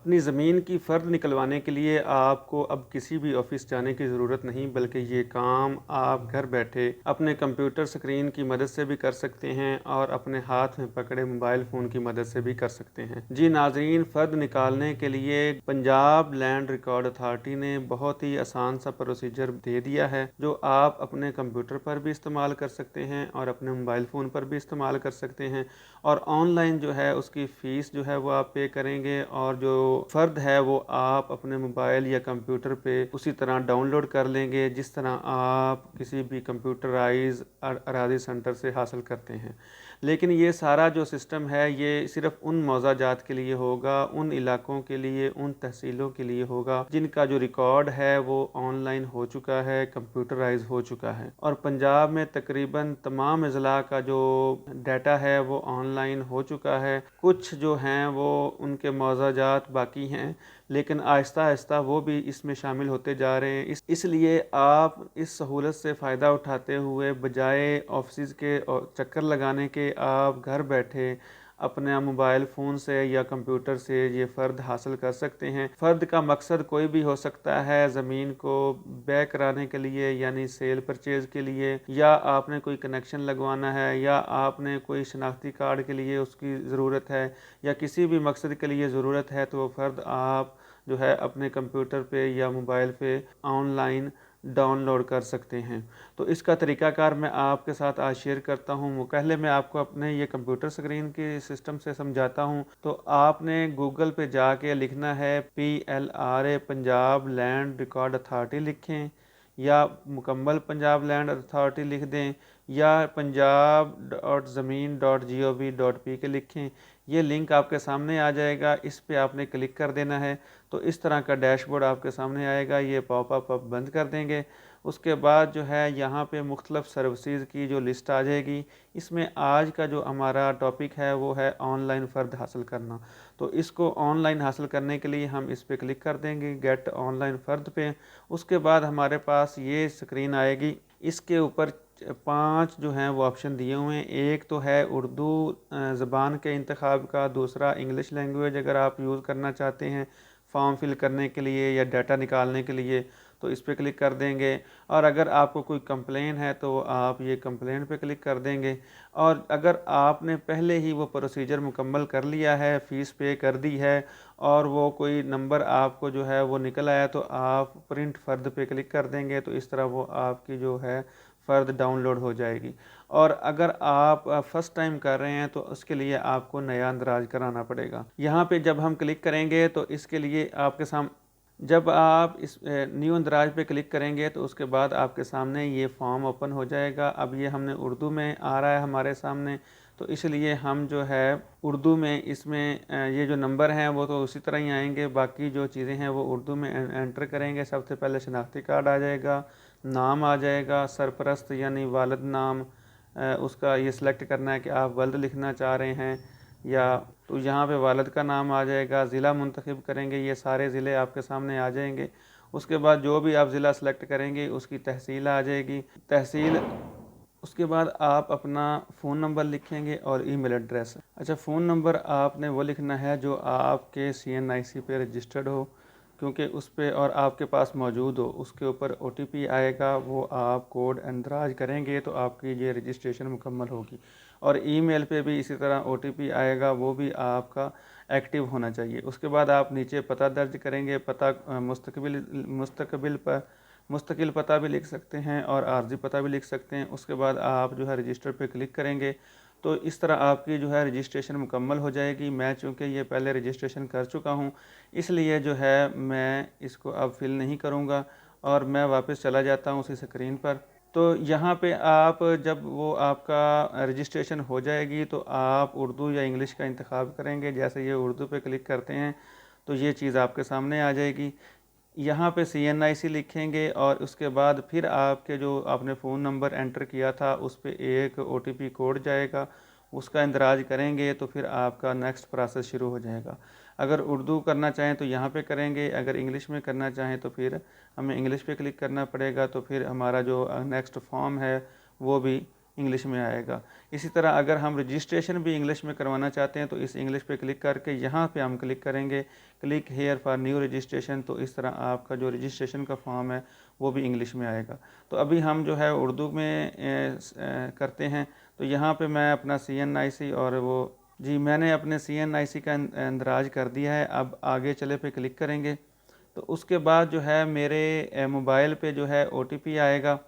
अपनी ज़मीन की फ़र्द निकलवाने के लिए आपको अब किसी भी ऑफ़िस जाने की ज़रूरत नहीं, बल्कि ये काम आप घर बैठे अपने कंप्यूटर स्क्रीन की मदद से भी कर सकते हैं और अपने हाथ में पकड़े मोबाइल फ़ोन की मदद से भी कर सकते हैं। जी नाज़रीन, फ़र्द निकालने के लिए पंजाब लैंड रिकॉर्ड अथॉरिटी ने बहुत ही आसान सा प्रोसीजर दे दिया है, जो आप अपने कंप्यूटर पर भी इस्तेमाल कर सकते हैं और अपने मोबाइल फ़ोन पर भी इस्तेमाल कर सकते हैं। और ऑनलाइन जो है उसकी फ़ीस जो है वो आप पे करेंगे और जो फ़र्द है वो आप अपने मोबाइल या कंप्यूटर पे उसी तरह डाउनलोड कर लेंगे जिस तरह आप किसी भी कंप्यूटराइज़ अराज़ी सेंटर से हासिल करते हैं। लेकिन ये सारा जो सिस्टम है ये सिर्फ़ उन मौज़ाजात के लिए होगा, उन इलाकों के लिए, उन तहसीलों के लिए होगा जिनका जो रिकॉर्ड है वो ऑनलाइन हो चुका है, कंप्यूटराइज़ हो चुका है। और पंजाब में तकरीबन तमाम अज़ला का जो डाटा है वो ऑनलाइन हो चुका है। कुछ जो हैं वो उनके मौज़ाजात बाकी हैं, लेकिन आहिस्ता-आहिस्ता वो भी इसमें शामिल होते जा रहे हैं। इसलिए आप इस सहूलत से फ़ायदा उठाते हुए बजाय ऑफ़िस के चक्कर लगाने के आप घर बैठे अपने मोबाइल फ़ोन से या कंप्यूटर से ये फ़र्द हासिल कर सकते हैं। फ़र्द का मकसद कोई भी हो सकता है, ज़मीन को बेच कराने के लिए यानी सेल परचेज़ के लिए, या आपने कोई कनेक्शन लगवाना है, या आपने कोई शनाख्ती कार्ड के लिए उसकी ज़रूरत है, या किसी भी मकसद के लिए ज़रूरत है, तो वो फ़र्द आप जो है अपने कंप्यूटर पे या मोबाइल पे ऑनलाइन डाउनलोड कर सकते हैं। तो इसका तरीक़ाकार मैं आपके साथ आज शेयर करता हूँ। पहले मैं आपको अपने ये कंप्यूटर स्क्रीन के सिस्टम से समझाता हूँ। तो आपने गूगल पे जाके लिखना है PLRA Punjab land record authority लिखें, या मुकम्मल पंजाब लैंड अथॉरिटी लिख दें, या punjab.zameen.gov.pk लिखें। ये लिंक आपके सामने आ जाएगा, इस पे आपने क्लिक कर देना है। तो इस तरह का डैशबोर्ड आपके सामने आएगा, ये पॉपअप आप बंद कर देंगे। उसके बाद जो है यहाँ पे मुख्तलिफ़ सर्विसेज़ की जो लिस्ट आ जाएगी। इसमें आज का जो हमारा टॉपिक है वो है ऑनलाइन फ़र्द हासिल करना। तो इसको ऑनलाइन हासिल करने के लिए हम इस पे क्लिक कर देंगे, गेट ऑनलाइन फ़र्द पे। उसके बाद हमारे पास ये स्क्रीन आएगी। इसके ऊपर 5 जो हैं वो ऑप्शन दिए हुए हैं। एक तो है उर्दू ज़बान के इंतखाब का, दूसरा इंग्लिश लैंग्वेज अगर आप यूज़ करना चाहते हैं फॉर्म फिल करने के लिए या डाटा निकालने के लिए, तो इस पे क्लिक कर देंगे। और अगर आपको कोई कंप्लेन है तो आप ये कंप्लेन पे क्लिक कर देंगे। और अगर आपने पहले ही वो प्रोसीजर मुकम्मल कर लिया है, फ़ीस पे कर दी है और वो कोई नंबर आपको जो है वो निकल आया, तो आप प्रिंट फ़र्द पे क्लिक कर देंगे। तो इस तरह वो आपकी जो है फ़र्द डाउनलोड हो जाएगी। और अगर आप फ़र्स्ट टाइम कर रहे हैं तो उसके लिए आपको नया अंदराज कराना पड़ेगा। यहाँ पे जब हम क्लिक करेंगे तो इसके लिए आपके जब आप इस न्यू अंदराज पे क्लिक करेंगे तो उसके बाद आपके सामने ये फॉर्म ओपन हो जाएगा। अब ये हमने उर्दू में आ रहा है हमारे सामने, तो इसलिए हम जो है उर्दू में इसमें ये जो नंबर हैं वो तो उसी तरह ही आएंगे, बाकी जो चीज़ें हैं वो उर्दू में एंटर करेंगे। सबसे पहले शनाख्ती कार्ड आ जाएगा, नाम आ जाएगा, सरपरस्त यानी वालिद नाम, उसका ये सिलेक्ट करना है कि आप वल्द लिखना चाह रहे हैं या, तो यहाँ पे वालिद का नाम आ जाएगा। ज़िला मुंतखब करेंगे, ये सारे ज़िले आपके सामने आ जाएंगे। उसके बाद जो भी आप ज़िला सेलेक्ट करेंगे उसकी तहसील आ जाएगी, तहसील। उसके बाद आप अपना फ़ोन नंबर लिखेंगे और ईमेल एड्रेस। अच्छा, फ़ोन नंबर आपने वो लिखना है जो आपके CNIC पे रजिस्टर्ड हो, क्योंकि उस पे और आपके पास मौजूद हो। उसके ऊपर OTP आएगा, वो आप कोड अंदराज करेंगे तो आपकी ये रजिस्ट्रेशन मुकम्मल होगी। और ईमेल पे भी इसी तरह OTP आएगा, वो भी आपका एक्टिव होना चाहिए। उसके बाद आप नीचे पता दर्ज करेंगे, पता मुस्तकिल पता भी लिख सकते हैं और आर्जी पता भी लिख सकते हैं। उसके बाद आप जो है रजिस्टर पे क्लिक करेंगे तो इस तरह आपकी जो है रजिस्ट्रेशन मुकम्मल हो जाएगी। मैं चूँकि ये पहले रजिस्ट्रेशन कर चुका हूँ, इसलिए जो है मैं इसको अब फिल नहीं करूँगा और मैं वापस चला जाता हूँ उसी स्क्रीन पर। तो यहाँ पे आप जब वो आपका रजिस्ट्रेशन हो जाएगी तो आप उर्दू या इंग्लिश का इंतखाब करेंगे। जैसे ये उर्दू पे क्लिक करते हैं तो ये चीज़ आपके सामने आ जाएगी। यहाँ पे CNIC लिखेंगे और उसके बाद फिर आपके जो आपने फ़ोन नंबर एंटर किया था उस पे एक OTP कोड जाएगा, उसका इंदराज करेंगे तो फिर आपका नेक्स्ट प्रोसेस शुरू हो जाएगा। अगर उर्दू करना चाहें तो यहाँ पे करेंगे, अगर इंग्लिश में करना चाहें तो फिर हमें इंग्लिश पे क्लिक करना पड़ेगा। तो फिर हमारा जो नेक्स्ट फॉर्म है वो भी इंग्लिश में आएगा। इसी तरह अगर हम रजिस्ट्रेशन भी इंग्लिश में करवाना चाहते हैं तो इस इंग्लिश पे क्लिक करके यहाँ पे हम क्लिक करेंगे, click here for new registration, तो इस तरह आपका जो रजिस्ट्रेशन का फॉर्म है वो भी इंग्लिश में आएगा। तो अभी हम जो है उर्दू में करते हैं। तो यहाँ पे मैं अपना CNIC और वो जी मैंने अपने CNIC का इंदराज कर दिया है। अब आगे चले पे क्लिक करेंगे तो उसके बाद जो है मेरे मोबाइल पे जो है OTP आएगा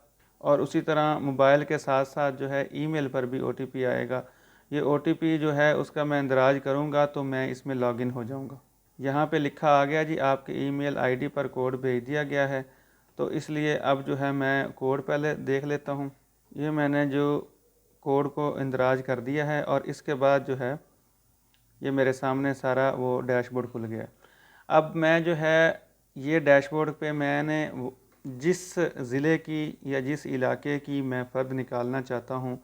और उसी तरह मोबाइल के साथ साथ जो है ईमेल पर भी OTP आएगा। ये OTP जो है उसका मैं इंदराज करूँगा तो मैं इसमें लॉगिन हो जाऊँगा। यहाँ पे लिखा आ गया जी आपके ईमेल आईडी पर कोड भेज दिया गया है। तो इसलिए अब जो है मैं कोड पहले देख लेता हूँ। ये मैंने जो कोड को इंदराज कर दिया है और इसके बाद जो है ये मेरे सामने सारा वो डैशबोर्ड खुल गया। अब मैं जो है ये डैशबोर्ड पे मैंने जिस ज़िले की या जिस इलाके की मैं फ़र्द निकालना चाहता हूँ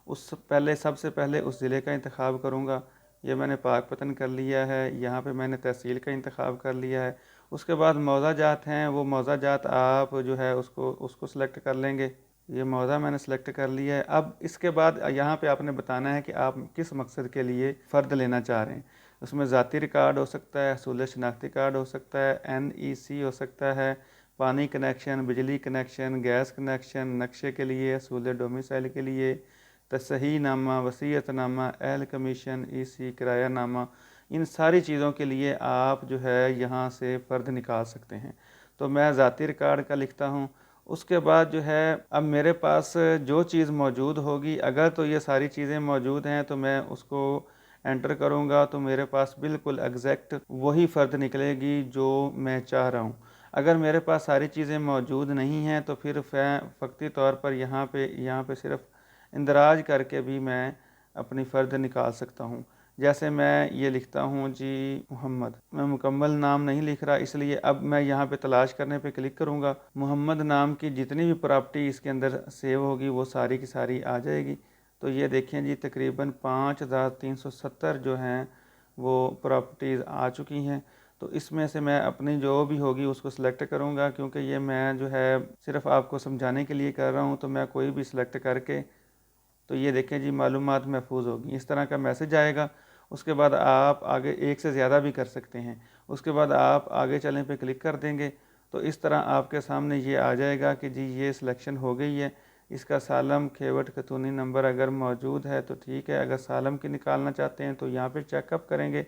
उस सबसे पहले उस ज़िले का इंतखाब करूँगा। ये मैंने पाकपतन कर लिया है। यहाँ पे मैंने तहसील का इंतखाब कर लिया है। उसके बाद मौज़ा जात हैं, वो मौज़ा जात आप जो है उसको सेलेक्ट कर लेंगे। ये मौज़ा मैंने सेलेक्ट कर लिया है। अब इसके बाद यहाँ पे आपने बताना है कि आप किस मकसद के लिए फ़र्द लेना चाह रहे हैं। उसमें ज़ाती रिकार्ड हो सकता है, हसूल शनाख्ती कार्ड हो सकता है, NEC हो सकता है, पानी कनेक्शन, बिजली कनेक्शन, गैस कनेक्शन, नक्शे के लिए, हसूल डोमिसाइल के लिए, तसहीनामा, वसीयतनामा, एहल कमीशन, EC, किरायानामा, इन सारी चीज़ों के लिए आप जो है यहाँ से फ़र्द निकाल सकते हैं। तो मैं ज़ाती रिकार्ड का लिखता हूँ। उसके बाद जो है अब मेरे पास जो चीज़ मौजूद होगी, अगर तो ये सारी चीज़ें मौजूद हैं तो मैं उसको एंटर करूँगा तो मेरे पास बिल्कुल एग्जैक्ट वही फ़र्द निकलेगी जो मैं चाह रहा हूँ। अगर मेरे पास सारी चीज़ें मौजूद नहीं हैं तो फिर फ़क्ती तौर पर यहाँ पे सिर्फ इंदराज करके भी मैं अपनी फ़र्द निकाल सकता हूँ। जैसे मैं ये लिखता हूँ जी मोहम्मद, मैं मुकम्मल नाम नहीं लिख रहा, इसलिए अब मैं यहाँ पे तलाश करने पे क्लिक करूँगा। मोहम्मद नाम की जितनी भी प्रॉपर्टी इसके अंदर सेव होगी वो सारी की सारी आ जाएगी। तो ये देखें जी तकरीबन 5370 जो हैं वो प्रॉपर्टीज़ आ चुकी हैं। तो इसमें से मैं अपनी जो भी होगी उसको सिलेक्ट करूँगा, क्योंकि ये मैं जो है सिर्फ़ आपको समझाने के लिए कर रहा हूँ। तो मैं कोई भी सिलेक्ट करके, तो ये देखें जी मालूमात महफूज होगी, इस तरह का मैसेज आएगा। उसके बाद आप आगे एक से ज़्यादा भी कर सकते हैं। उसके बाद आप आगे चलें पे क्लिक कर देंगे तो इस तरह आपके सामने ये आ जाएगा कि जी ये सिलेक्शन हो गई है। इसका सालम खेवट खतूनी नंबर अगर मौजूद है तो ठीक है। अगर सालम की निकालना चाहते हैं तो यहाँ पे चेकअप करेंगे,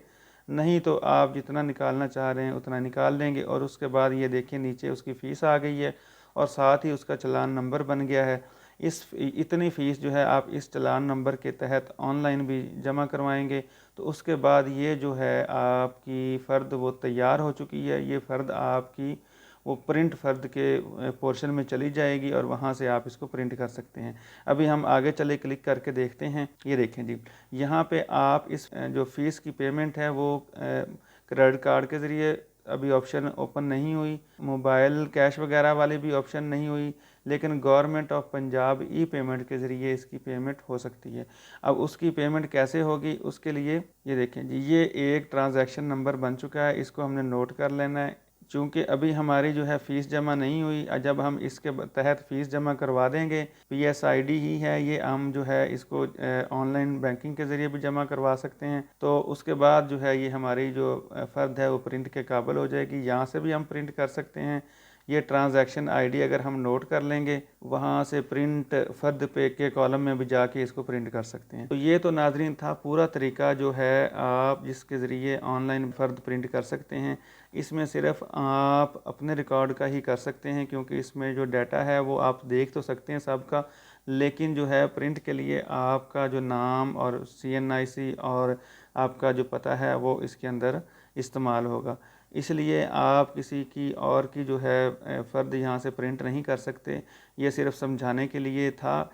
नहीं तो आप जितना निकालना चाह रहे हैं उतना निकाल लेंगे। और उसके बाद ये देखिए नीचे उसकी फ़ीस आ गई है और साथ ही उसका चलान नंबर बन गया है। इतनी फ़ीस जो है आप इस चलान नंबर के तहत ऑनलाइन भी जमा करवाएंगे तो उसके बाद ये जो है आपकी फ़र्द वो तैयार हो चुकी है। ये फ़र्द आपकी वो प्रिंट फ़र्द के पोर्शन में चली जाएगी और वहाँ से आप इसको प्रिंट कर सकते हैं। अभी हम आगे चले क्लिक करके देखते हैं। ये देखें जी यहाँ पे आप इस जो फ़ीस की पेमेंट है वो क्रेडिट कार्ड के ज़रिए अभी ऑप्शन ओपन नहीं हुई, मोबाइल कैश वगैरह वाली भी ऑप्शन नहीं हुई, लेकिन गवर्नमेंट ऑफ पंजाब पेमेंट के ज़रिए इसकी पेमेंट हो सकती है। अब उसकी पेमेंट कैसे होगी उसके लिए ये देखें जी ये एक ट्रांजैक्शन नंबर बन चुका है, इसको हमने नोट कर लेना है। चूँकि अभी हमारी जो है फ़ीस जमा नहीं हुई, जब हम इसके तहत फ़ीस जमा करवा देंगे, PSID ही है ये, हम जो है इसको ऑनलाइन बैंकिंग के ज़रिए भी जमा करवा सकते हैं। तो उसके बाद जो है ये हमारी जो फ़र्द है वो प्रिंट के काबिल हो जाएगी। यहाँ से भी हम प्रिंट कर सकते हैं। ये ट्रांजैक्शन आईडी अगर हम नोट कर लेंगे वहाँ से प्रिंट फ़र्द पे के कॉलम में भी जाके इसको प्रिंट कर सकते हैं। तो ये तो नाज़रीन था पूरा तरीका जो है आप जिसके ज़रिए ऑनलाइन फ़र्द प्रिंट कर सकते हैं। इसमें सिर्फ आप अपने रिकॉर्ड का ही कर सकते हैं, क्योंकि इसमें जो डाटा है वो आप देख तो सकते हैं सबका, लेकिन जो है प्रिंट के लिए आपका जो नाम और CNIC और आपका जो पता है वो इसके अंदर इस्तेमाल होगा। इसलिए आप किसी की और की जो है फ़र्द यहाँ से प्रिंट नहीं कर सकते। ये सिर्फ समझाने के लिए था।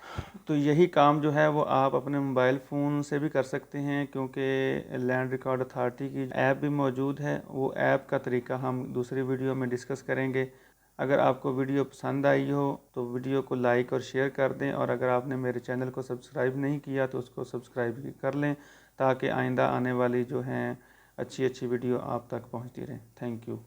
तो यही काम जो है वो आप अपने मोबाइल फ़ोन से भी कर सकते हैं, क्योंकि लैंड रिकॉर्ड अथॉरिटी की ऐप भी मौजूद है। वो ऐप का तरीका हम दूसरी वीडियो में डिस्कस करेंगे। अगर आपको वीडियो पसंद आई हो तो वीडियो को लाइक और शेयर कर दें, और अगर आपने मेरे चैनल को सब्सक्राइब नहीं किया तो उसको सब्सक्राइब कर लें, ताकि आइंदा आने वाली जो हैं अच्छी अच्छी वीडियो आप तक पहुंचती रहें। Thank you.